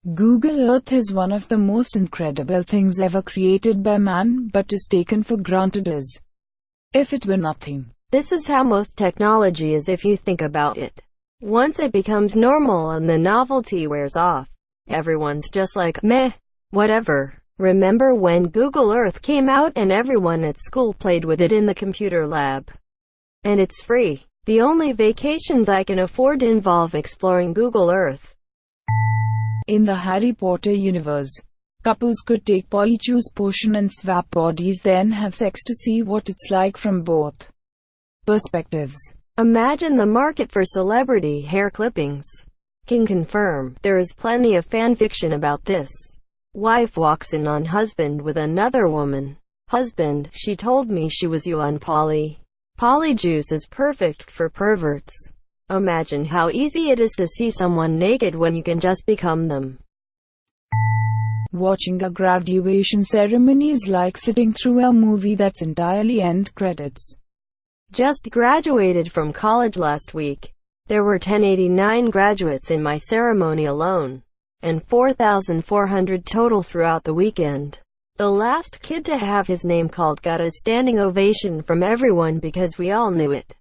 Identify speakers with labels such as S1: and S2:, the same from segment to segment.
S1: Google Earth is one of the most incredible things ever created by man, but is taken for granted as if it were nothing.
S2: This is how most technology is if you think about it. Once it becomes normal and the novelty wears off, everyone's just like, meh, whatever. Remember when Google Earth came out and everyone at school played with it in the computer lab? And it's free. The only vacations I can afford involve exploring Google Earth.
S1: In the Harry Potter universe, couples could take Polyjuice potion and swap bodies, then have sex to see what it's like from both perspectives.
S2: Imagine the market for celebrity hair clippings. Can confirm, there is plenty of fanfiction about this. Wife walks in on husband with another woman. Husband, she told me she was you on Polyjuice is perfect for perverts. Imagine how easy it is to see someone naked when you can just become them.
S1: Watching a graduation ceremony is like sitting through a movie that's entirely end credits.
S2: Just graduated from college last week. There were 1089 graduates in my ceremony alone, and 4,400 total throughout the weekend. The last kid to have his name called got a standing ovation from everyone because we all knew it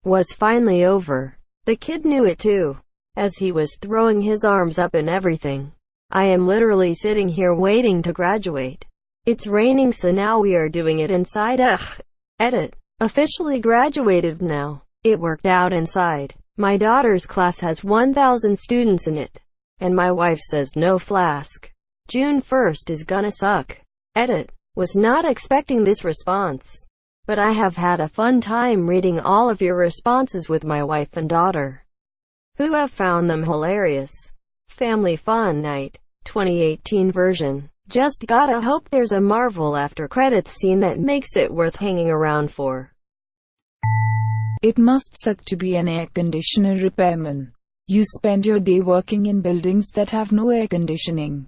S2: was finally over. The kid knew it too, as he was throwing his arms up and everything. I am literally sitting here waiting to graduate. It's raining, so now we are doing it inside. Edit. Officially graduated now. It worked out inside. My daughter's class has 1,000 students in it, and my wife says no flask. June 1st is gonna suck. Edit. Was not expecting this response, but I have had a fun time reading all of your responses with my wife and daughter, who have found them hilarious. Family Fun Night, 2018 version. Just gotta hope there's a Marvel after credits scene that makes it worth hanging around for.
S1: It must suck to be an air conditioner repairman. You spend your day working in buildings that have no air conditioning.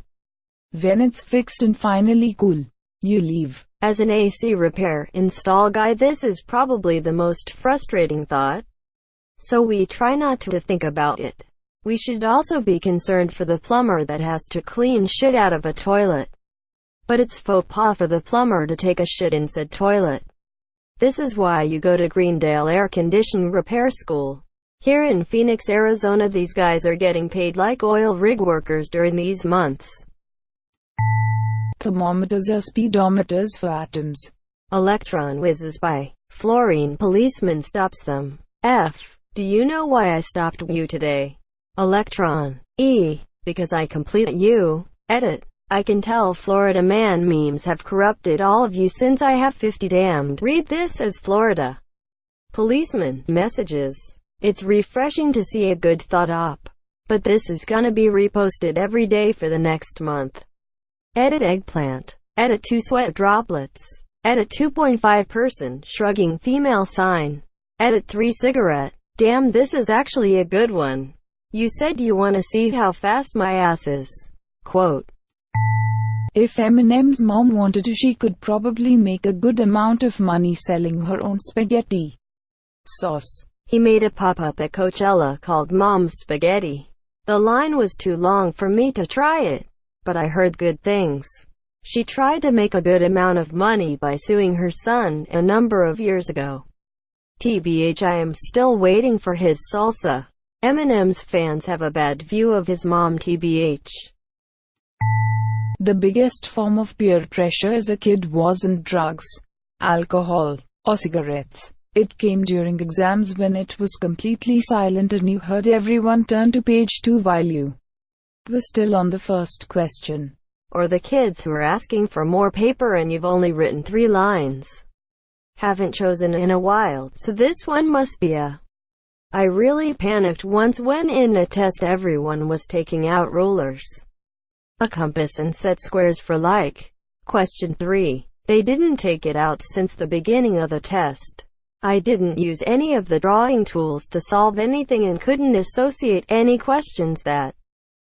S1: When it's fixed and finally cool, you leave.
S2: As an AC repair install guy, this is probably the most frustrating thought. So we try not to think about it. We should also be concerned for the plumber that has to clean shit out of a toilet. But it's faux pas for the plumber to take a shit in said toilet. This is why you go to Greendale Air Conditioning Repair School. Here in Phoenix, Arizona, these guys are getting paid like oil rig workers during these months.
S1: Thermometers are speedometers for atoms.
S2: Electron whizzes by. Fluorine policeman stops them. F. Do you know why I stopped you today? Electron. E. Because I complete you. Edit. I can tell Florida man memes have corrupted all of you since I have 50 damned. Read this as Florida policeman messages. It's refreshing to see a good thought op. But this is gonna be reposted every day for the next month. Edit eggplant. Edit 2 sweat droplets. Edit 2.5 person shrugging female sign. Edit 3 cigarette. Damn, this is actually a good one. You said you wanna see how fast my ass is. Quote.
S1: If Eminem's mom wanted to, she could probably make a good amount of money selling her own spaghetti sauce.
S2: He made a pop-up at Coachella called Mom's Spaghetti. The line was too long for me to try it, but I heard good things. She tried to make a good amount of money by suing her son a number of years ago. TBH, I am still waiting for his salsa. Eminem's fans have a bad view of his mom. TBH.
S1: The biggest form of peer pressure as a kid wasn't drugs, alcohol, or cigarettes. It came during exams when it was completely silent and you heard everyone turn to page 2 while you were still on the first question.
S2: Or the kids who are asking for more paper and you've only written 3 lines. Haven't chosen in a while, so this one must be a. I really panicked once when in a test everyone was taking out rulers, a compass and set squares for like. Question 3. They didn't take it out since the beginning of the test. I didn't use any of the drawing tools to solve anything and couldn't associate any questions that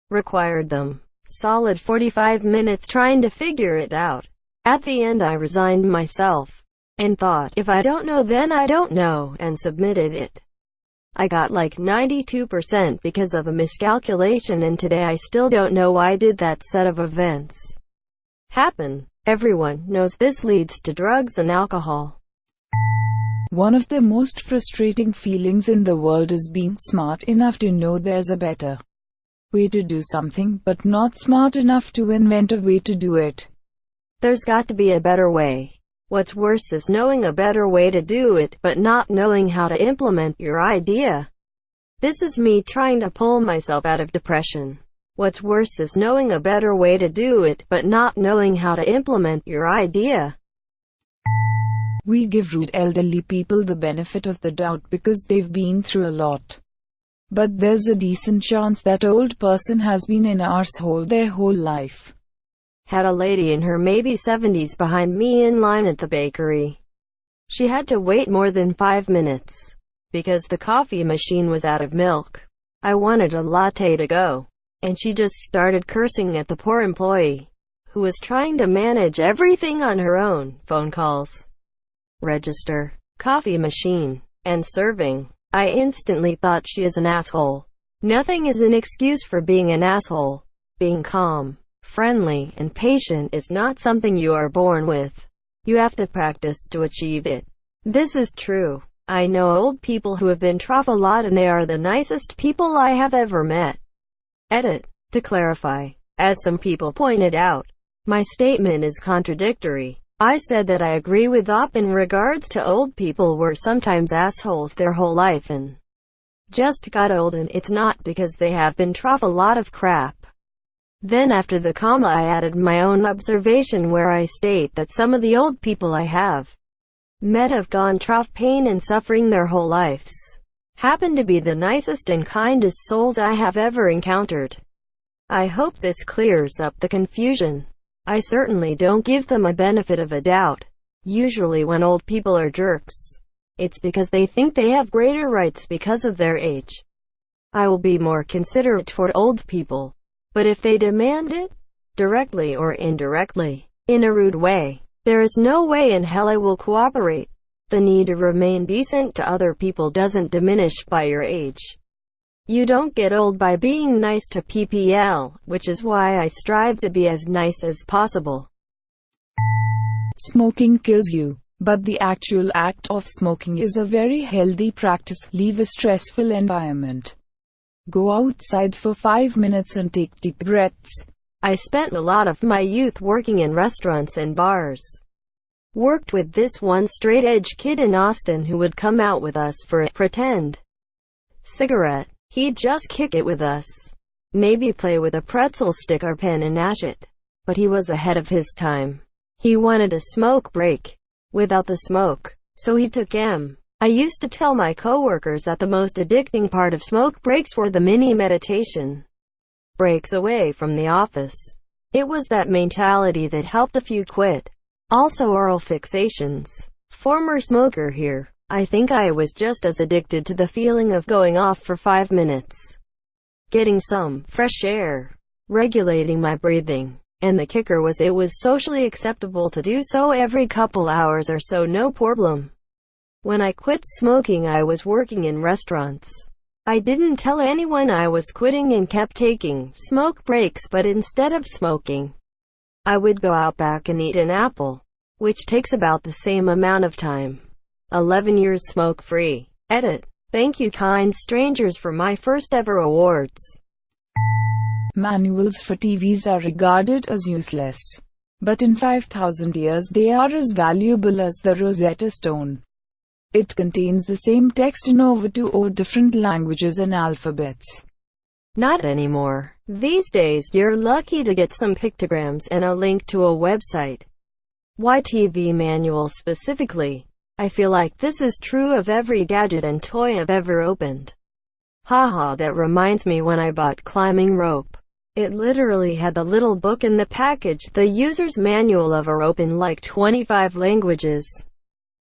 S2: required them. Solid 45 minutes trying to figure it out. At the end I resigned myself and thought, if I don't know then I don't know, and submitted it. I got like 92% because of a miscalculation, and today I still don't know why did that set of events happen. Everyone knows this leads to drugs and alcohol.
S1: One of the most frustrating feelings in the world is being smart enough to know there's a better way to do something, but not smart enough to invent a way to do it.
S2: There's got to be a better way. What's worse is knowing a better way to do it, but not knowing how to implement your idea. This is me trying to pull myself out of depression. What's worse is knowing a better way to do it, but not knowing how to implement your idea.
S1: We give rude elderly people the benefit of the doubt because they've been through a lot. But there's a decent chance that old person has been in our arsehole their whole life.
S2: Had a lady in her maybe 70s behind me in line at the bakery. She had to wait more than 5 minutes because the coffee machine was out of milk. I wanted a latte to go, and she just started cursing at the poor employee who was trying to manage everything on her own: phone calls, register, coffee machine, and serving. I instantly thought she is an asshole. Nothing is an excuse for being an asshole. Being calm, friendly, and patient is not something you are born with. You have to practice to achieve it. This is true. I know old people who have been through a lot, and they are the nicest people I have ever met. Edit. To clarify, as some people pointed out, my statement is contradictory. I said that I agree with Op in regards to old people were sometimes assholes their whole life and just got old, and it's not because they have been through a lot of crap. Then after the comma I added my own observation where I state that some of the old people I have met have gone through pain and suffering their whole lives. Happen to be the nicest and kindest souls I have ever encountered. I hope this clears up the confusion. I certainly don't give them a benefit of a doubt. Usually when old people are jerks, it's because they think they have greater rights because of their age. I will be more considerate toward old people, but if they demand it, directly or indirectly, in a rude way, there is no way in hell I will cooperate. The need to remain decent to other people doesn't diminish by your age. You don't get old by being nice to PPL, which is why I strive to be as nice as possible.
S1: Smoking kills you, but the actual act of smoking is a very healthy practice. Leave a stressful environment. Go outside for 5 minutes and take deep breaths.
S2: I spent a lot of my youth working in restaurants and bars. Worked with this one straight-edge kid in Austin who would come out with us for a pretend cigarette. He'd just kick it with us. Maybe play with a pretzel stick or pen and ash it. But he was ahead of his time. He wanted a smoke break without the smoke, so he took M. I used to tell my coworkers that the most addicting part of smoke breaks were the mini meditation breaks away from the office. It was that mentality that helped a few quit. Also oral fixations. Former smoker here. I think I was just as addicted to the feeling of going off for 5 minutes, getting some fresh air, regulating my breathing. And the kicker was it was socially acceptable to do so every couple hours or so, no problem. When I quit smoking, I was working in restaurants. I didn't tell anyone I was quitting and kept taking smoke breaks, but instead of smoking, I would go out back and eat an apple, which takes about the same amount of time. 11 years smoke-free. Edit. Thank you kind strangers for my first ever awards.
S1: Manuals for TVs are regarded as useless, but in 5,000 years they are as valuable as the Rosetta Stone. It contains the same text in over 2 different languages and alphabets.
S2: Not anymore. These days you're lucky to get some pictograms and a link to a website. Why TV manual specifically? I feel like this is true of every gadget and toy I've ever opened. Haha, that reminds me when I bought climbing rope. It literally had the little book in the package, the user's manual of a rope in like 25 languages.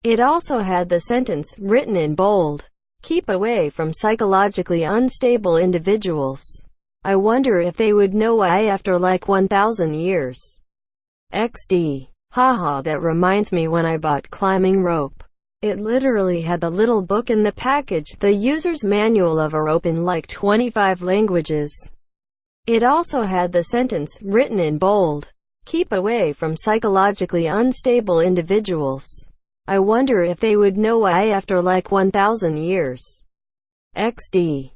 S2: It also had the sentence, written in bold, "Keep away from psychologically unstable individuals." I wonder if they would know why after like 1,000 years. XD. Haha, that reminds me when I bought climbing rope. It literally had the little book in the package, the user's manual of our open like 25 languages. It also had the sentence, written in bold, "Keep away from psychologically unstable individuals." I wonder if they would know why after like 1,000 years. XD.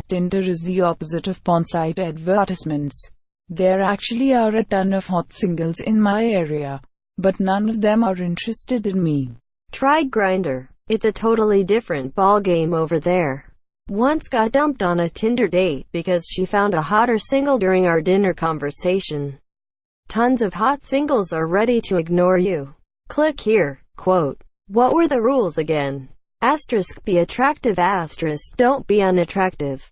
S1: Tinder is the opposite of porn site advertisements. There actually are a ton of hot singles in my area, but none of them are interested in me.
S2: Try Grindr. It's a totally different ballgame over there. Once got dumped on a Tinder date because she found a hotter single during our dinner conversation. Tons of hot singles are ready to ignore you. Click here. Quote. What were the rules again? Asterisk be attractive, asterisk don't be unattractive.